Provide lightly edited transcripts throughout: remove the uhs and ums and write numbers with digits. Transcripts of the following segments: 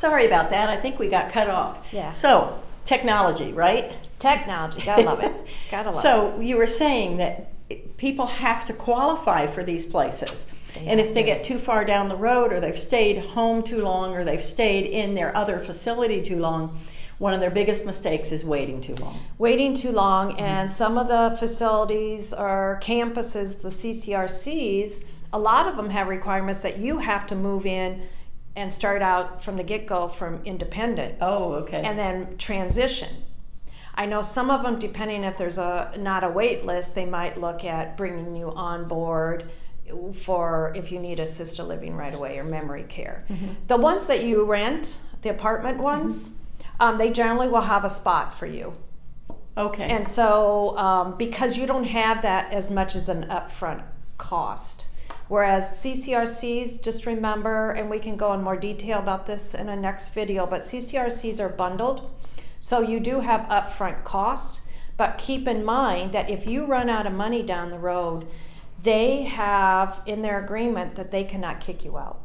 Sorry about that. I think we got cut off. Yeah. So, technology, right? Technology, gotta love it. Gotta love it. So, you were saying that people have to qualify for these places. And if they get too far down the road, or they've stayed home too long, or they've stayed in their other facility too long, one of their biggest mistakes is waiting too long. Waiting too long, and some of the facilities or campuses, the CCRCs, a lot of them have requirements that you have to move in and start out from the get-go from independent. Oh, okay. And then transition. I know some of them, depending if there's not a wait list, they might look at bringing you on board for if you need assisted living right away or memory care. The ones that you rent, the apartment ones, they generally will have a spot for you. Okay. And so because you don't have that as much as an upfront cost. Whereas CCRCs, just remember, and we can go in more detail about this in a next video, but CCRCs are bundled. So you do have upfront costs, but keep in mind that if you run out of money down the road, they have in their agreement that they cannot kick you out.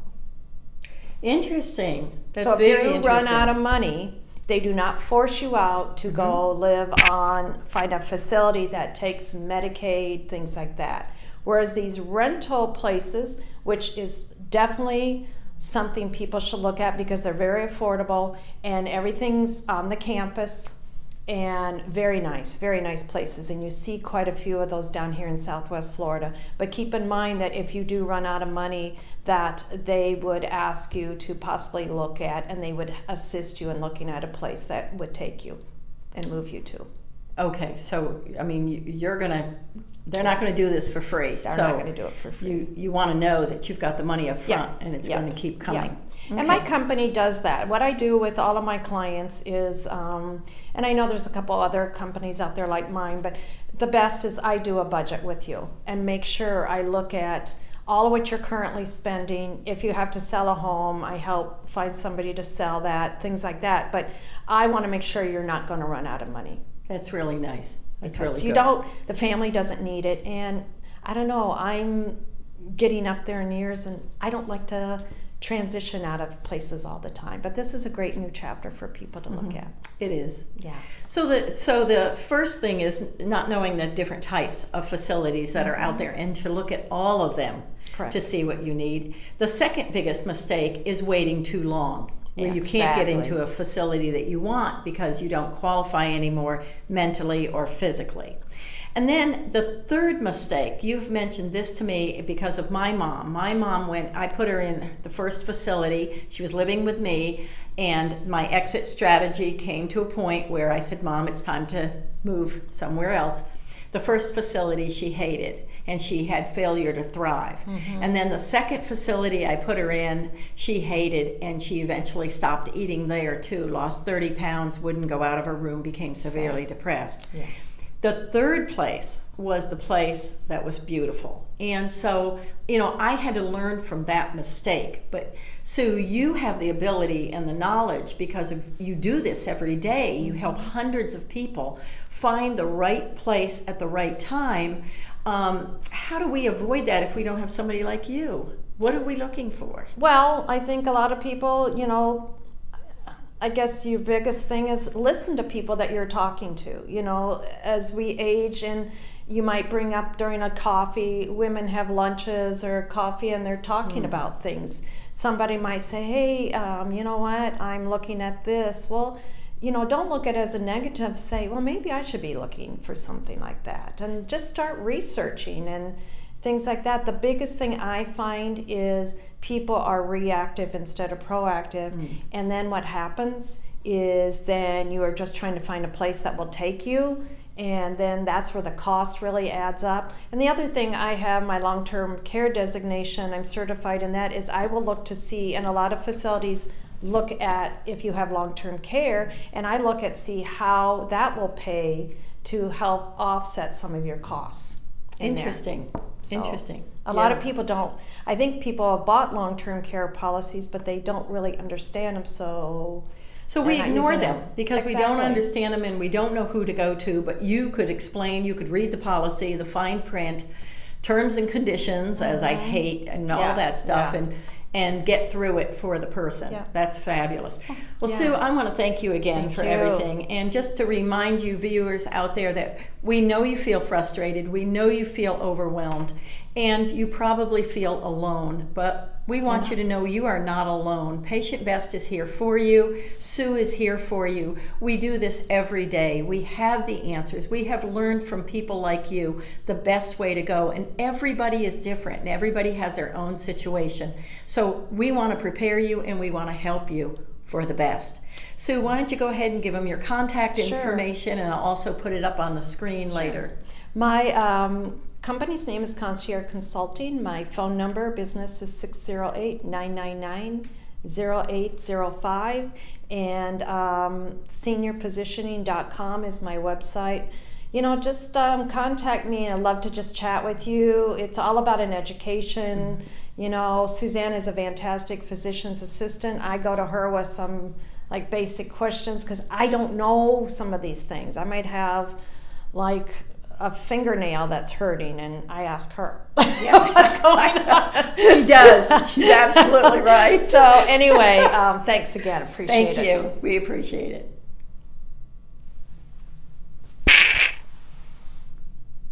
Interesting. That's so very if you interesting. run out of money, they do not force you out to go live find a facility that takes Medicaid, things like that. Whereas these rental places, which is definitely something people should look at because they're very affordable and everything's on the campus and very nice places. And you see quite a few of those down here in Southwest Florida. But keep in mind that if you do run out of money, that they would ask you to possibly look at, and they would assist you in looking at a place that would take you and move you to. Okay, so I mean, they're not going to do this for free. They're not going to do it for free. You want to know that you've got the money up front and it's going to keep coming. Yeah. Okay. And my company does that. What I do with all of my clients is, and I know there's a couple other companies out there like mine, but the best is I do a budget with you and make sure I look at all of what you're currently spending. If you have to sell a home, I help find somebody to sell that, things like that. But I want to make sure you're not going to run out of money. That's really nice. That's Because really good. the family doesn't need it. And I don't know, I'm getting up there in years and I don't like to transition out of places all the time. But this is a great new chapter for people to look at. It is. Yeah. So the first thing is not knowing the different types of facilities that are out there and to look at all of them. Correct. To see what you need. The second biggest mistake is waiting too long, where you can't get into a facility that you want because you don't qualify anymore mentally or physically. And then the third mistake, you've mentioned this to me because of my mom. My mom I put her in the first facility. She was living with me, and my exit strategy came to a point where I said, Mom, it's time to move somewhere else. The first facility she hated, and she had failure to thrive. And then the second facility I put her in, she hated, and she eventually stopped eating there too, lost 30 pounds, wouldn't go out of her room, became severely depressed. Yeah. The third place was the place that was beautiful. And so, I had to learn from that mistake. But Sue, you have the ability and the knowledge because you do this every day. You help hundreds of people find the right place at the right time. How do we avoid that if we don't have somebody like you? What are we looking for? Well, I think a lot of people, I guess your biggest thing is listen to people that you're talking to. As we age, and you might bring up during a coffee, women have lunches or coffee and they're talking about things. Somebody might say, hey, you know what, I'm looking at this. Well, don't look at it as a negative. Say, well, maybe I should be looking for something like that. And just start researching and things like that. The biggest thing I find is people are reactive instead of proactive. And then what happens is then you are just trying to find a place that will take you. And then that's where the cost really adds up. And the other thing, I have my long-term care designation. I'm certified in that. Is I will look to see, and a lot of facilities look at if you have long-term care, and I look at see how that will pay to help offset some of your costs. Interesting. Interesting. A lot of people don't. I think people have bought long-term care policies, but they don't really understand them. So we ignore them because we don't understand them and we don't know who to go to. But you could explain. You could read the policy, the fine print, terms and conditions, as I hate, and all that stuff, and get through it for the person. Yeah. That's fabulous. Well, Yeah. Sue, I want to thank you again Thank for you. everything. And just to remind you viewers out there that we know you feel frustrated, we know you feel overwhelmed, and you probably feel alone, but we want you to know you are not alone. Patient Best is here for you. Sue is here for you. We do this every day. We have the answers. We have learned from people like you the best way to go. And everybody is different and everybody has their own situation. So we want to prepare you and we want to help you for the best. Sue, why don't you go ahead and give them your contact information, and I'll also put it up on the screen later. My company's name is Concierge Consulting. My phone number, business, is 608-999-0805. And seniorpositioning.com is my website. You know, just contact me. I'd love to just chat with you. It's all about an education. You know, Suzanne is a fantastic physician's assistant. I go to her with some like basic questions because I don't know some of these things. I might have like a fingernail that's hurting, and I ask her, what's going on? She does. She's absolutely right. So anyway, thanks again. Appreciate it. Thank you. We appreciate it.